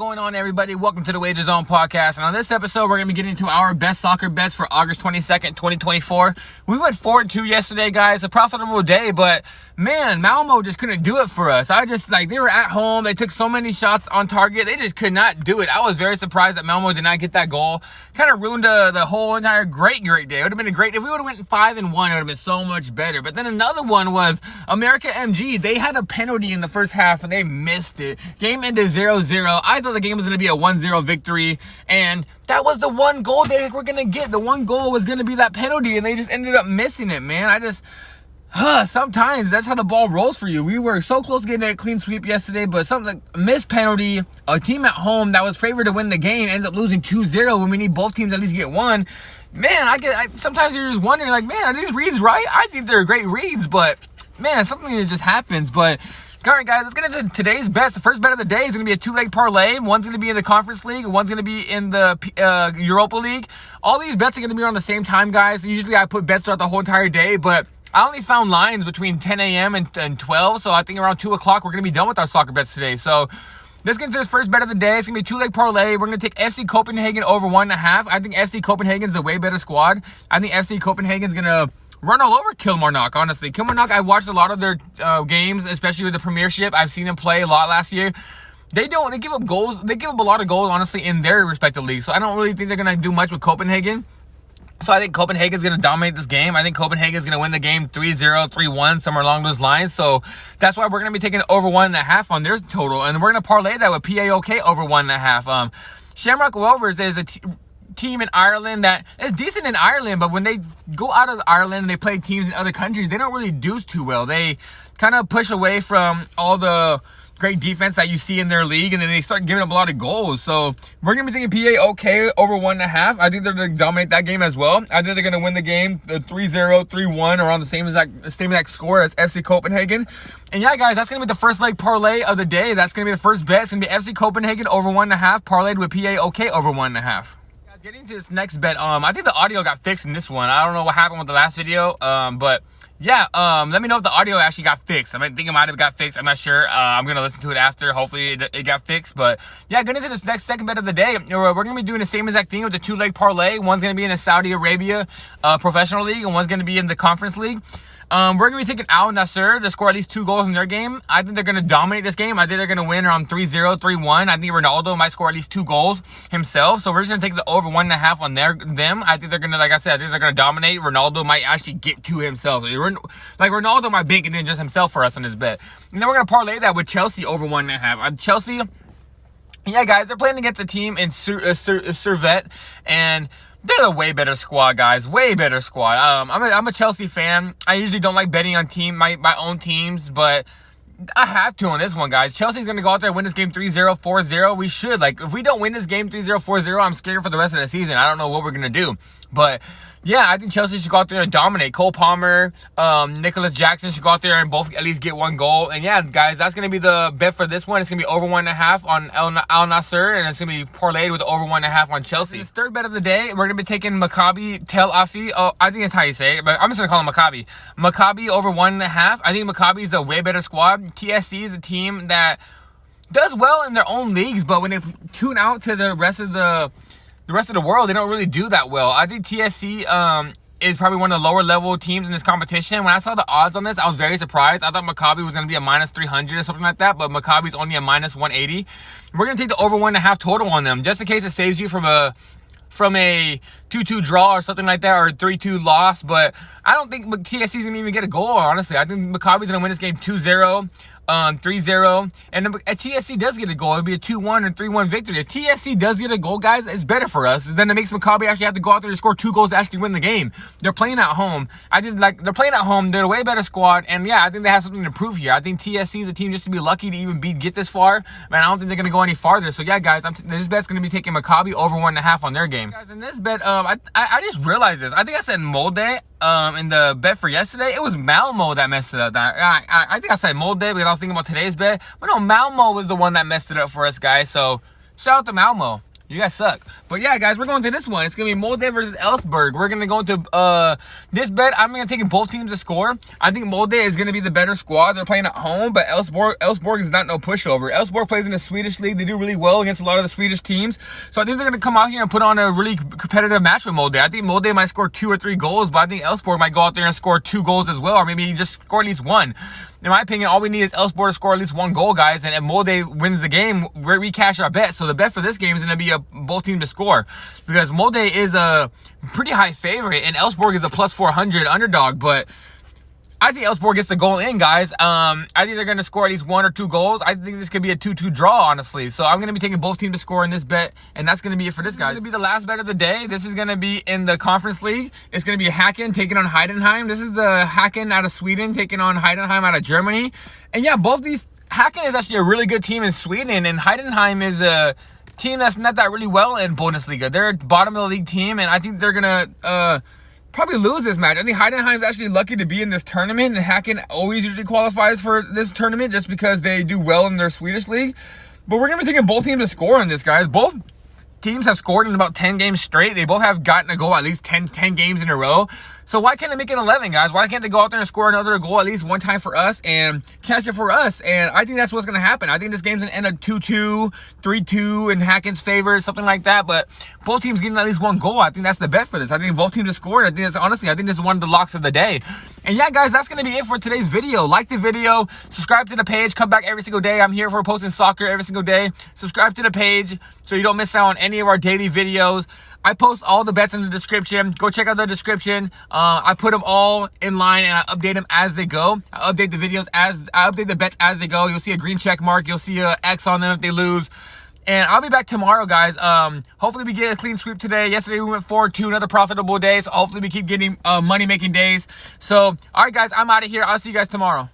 going on, everybody? Welcome to the Wager Zone podcast. And on this episode, we're going to be getting into our best soccer bets for August 22nd, 2024. We went 4-2 yesterday, guys. A profitable day, but man, Malmo just couldn't do it for us. They were at home. They took so many shots on target. They just could not do it. I was very surprised that Malmo did not get that goal. Kind of ruined the whole entire great day. It would have been if we would have went 5-1, it would have been so much better. But then another one was America MG. They had a penalty in the first half and they missed it. Game ended 0-0. I thought the game was going to be a 1-0 victory, and that was the one goal they were going to get. The one goal was going to be that penalty, and they just ended up missing it, man. Sometimes that's how the ball rolls for you. We were so close to getting a clean sweep yesterday, but something like missed penalty, a team at home that was favored to win the game ends up losing 2-0 when we need both teams at least get one. Man, sometimes you're just wondering, like, man, are these reads right? I think they're great reads, but man, something that just happens. But all right, guys, let's get into today's bets. The first bet of the day is going to be a two-leg parlay. One's going to be in the Conference League, and one's going to be in the Europa League. All these bets are going to be on the same time, guys. Usually I put bets throughout the whole entire day, but I only found lines between 10 a.m. and 12, so I think around 2 o'clock we're going to be done with our soccer bets today. So let's get into this first bet of the day. It's going to be a two-leg parlay. We're going to take FC Copenhagen over 1.5. I think FC Copenhagen's a way better squad. I think FC Copenhagen's going to run all over Kilmarnock, honestly. Kilmarnock, I watched a lot of their games, especially with the Premiership. I've seen them play a lot last year. They give up goals. They give up a lot of goals, honestly, in their respective leagues. So I don't really think they're going to do much with Copenhagen. So I think Copenhagen's going to dominate this game. I think Copenhagen's going to win the game 3-0, 3-1, somewhere along those lines. So that's why we're going to be taking over 1.5 on their total. And we're going to parlay that with PAOK over 1.5. Shamrock Rovers is a team in Ireland that is decent in Ireland, but when they go out of Ireland and they play teams in other countries, they don't really do too well. They kind of push away from all the great defense that you see in their league, and then they start giving up a lot of goals. So we're going to be thinking PAOK over 1.5. I think they're going to dominate that game as well. I think they're going to win the game 3-0, 3-1, around the same exact score as FC Copenhagen. And yeah, guys, that's going to be the first leg parlay of the day. That's going to be the first bet. It's going to be FC Copenhagen over 1.5, parlayed with PAOK over 1.5. Getting to this next bet, I think the audio got fixed in this one. I don't know what happened with the last video, but yeah, let me know if the audio actually got fixed. I think it might have got fixed. I'm not sure. I'm going to listen to it after. Hopefully it got fixed. But yeah, getting into this second bet of the day, we're going to be doing the same exact thing with the two-leg parlay. One's going to be in the Saudi Arabia professional league, and one's going to be in the Conference League. We're going to be taking Nassr to score at least 2 goals in their game. I think they're going to dominate this game. I think they're going to win around 3-0, 3-1. I think Ronaldo might score at least 2 goals himself. So we're just going to take the over 1.5 on them. I think they're going to, like I said, I think they're going to dominate. Ronaldo might actually get 2 himself. Like Ronaldo might bank it in just himself for us on this bet. And then we're going to parlay that with Chelsea over 1.5. Chelsea, yeah, guys, they're playing against a team in Servette, and they're a way better squad, guys. Way better squad. I'm a Chelsea fan. I usually don't like betting on my own teams, but I have to on this one, guys. Chelsea's going to go out there and win this game 3-0, 4-0. We should. Like, if we don't win this game 3-0, 4-0, I'm scared for the rest of the season. I don't know what we're going to do. But yeah, I think Chelsea should go out there and dominate. Cole Palmer, Nicholas Jackson should go out there and both at least get 1 goal. And yeah, guys, that's going to be the bet for this one. It's going to be over 1.5 on Al Nassr, and it's going to be parlayed with over 1.5 on Chelsea. This third bet of the day, we're going to be taking Maccabi Tel Aviv. Oh, I think that's how you say it, but I'm just going to call him Maccabi. Maccabi over 1.5. I think Maccabi is a way better squad. TSC is a team that does well in their own leagues, but when they tune out to the rest of the world, they don't really do that well. I think TSC is probably one of the lower level teams in this competition. When I saw the odds on this, I was very surprised. I thought Maccabi was going to be a minus 300 or something like that, but Maccabi's only a minus 180. We're going to take the over 1.5 total on them, just in case it saves you from a 2-2 draw or something like that, or a 3-2 loss. But I don't think TSC is going to even get a goal, honestly. I think Maccabi's going to win this game 2-0. 3-0, and if TSC does get a goal, it'll be a 2-1 or 3-1 victory. If TSC does get a goal, guys, it's better for us. Then it makes Maccabi actually have to go out there to score 2 goals to actually win the game. They're playing at home. They're playing at home. They're a way better squad, and yeah, I think they have something to prove here. I think TSC is a team just to be lucky to even get this far. Man, I don't think they're going to go any farther. So yeah, guys, this bet's going to be taking Maccabi over 1.5 on their game. Guys, in this bet, I just realized this. I think I said Molde in the bet for yesterday. It was Malmo that messed it up. I think I said Molde because I was thinking about today's bet. But no, Malmo was the one that messed it up for us, guys. So shout out to Malmo. You guys suck. But yeah, guys, we're going to this one. It's going to be Molde versus Elfsborg. We're going to go into this bet. I'm going to take both teams to score. I think Molde is going to be the better squad. They're playing at home, but Elfsborg is not no pushover. Elfsborg plays in the Swedish league. They do really well against a lot of the Swedish teams. So I think they're going to come out here and put on a really competitive match with Molde. I think Molde might score 2 or 3 goals, but I think Elfsborg might go out there and score 2 goals as well, or maybe just score at least 1. In my opinion, all we need is Elfsborg to score at least 1 goal, guys. And if Molde wins the game, we cash our bet. So the bet for this game is going to be both teams to score, because Molde is a pretty high favorite and Elfsborg is a plus 400 underdog. But I think Elfsborg gets the goal in, guys. I think they're going to score at least 1 or 2 goals. I think this could be a 2-2 draw, honestly. So I'm going to be taking both teams to score in this bet, and that's going to be it for this, guys. This is going to be the last bet of the day. This is going to be in the Conference League. It's going to be Hacken taking on Heindenheim. This is the Hacken out of Sweden taking on Heindenheim out of Germany. And yeah, both these... Hacken is actually a really good team in Sweden, and Heindenheim is a team that's not that really well in Bundesliga. They're a bottom of the league team, and I think they're going to... probably lose this match. I think Heidenheim's actually lucky to be in this tournament, and Hacken always usually qualifies for this tournament just because they do well in their Swedish league. But we're going to be taking both teams to score on this, guys. Both teams have scored in about 10 games straight. They both have gotten a goal at least 10 games in a row. So why can't they make it 11, guys? Why can't they go out there and score another goal at least one time for us and catch it for us? And I think that's what's going to happen. I think this game's going to end up 2-2, 3-2 in Hacken's favor, something like that. But both teams getting at least 1 goal. I think that's the bet for this. I think both teams have scored. I think that's, honestly, I think this is one of the locks of the day. And yeah, guys, that's going to be it for today's video. Like the video, subscribe to the page, come back every single day. I'm here for posting soccer every single day. Subscribe to the page so you don't miss out on any of our daily videos. I post all the bets in the description. Go check out the description. I put them all in line and I update them as they go. I update the videos I update the bets as they go. You'll see a green check mark. You'll see a X on them if they lose. And I'll be back tomorrow, guys. Hopefully we get a clean sweep today. Yesterday we went 4-2, another profitable day. So hopefully we keep getting money making days. So, all right, guys, I'm out of here. I'll see you guys tomorrow.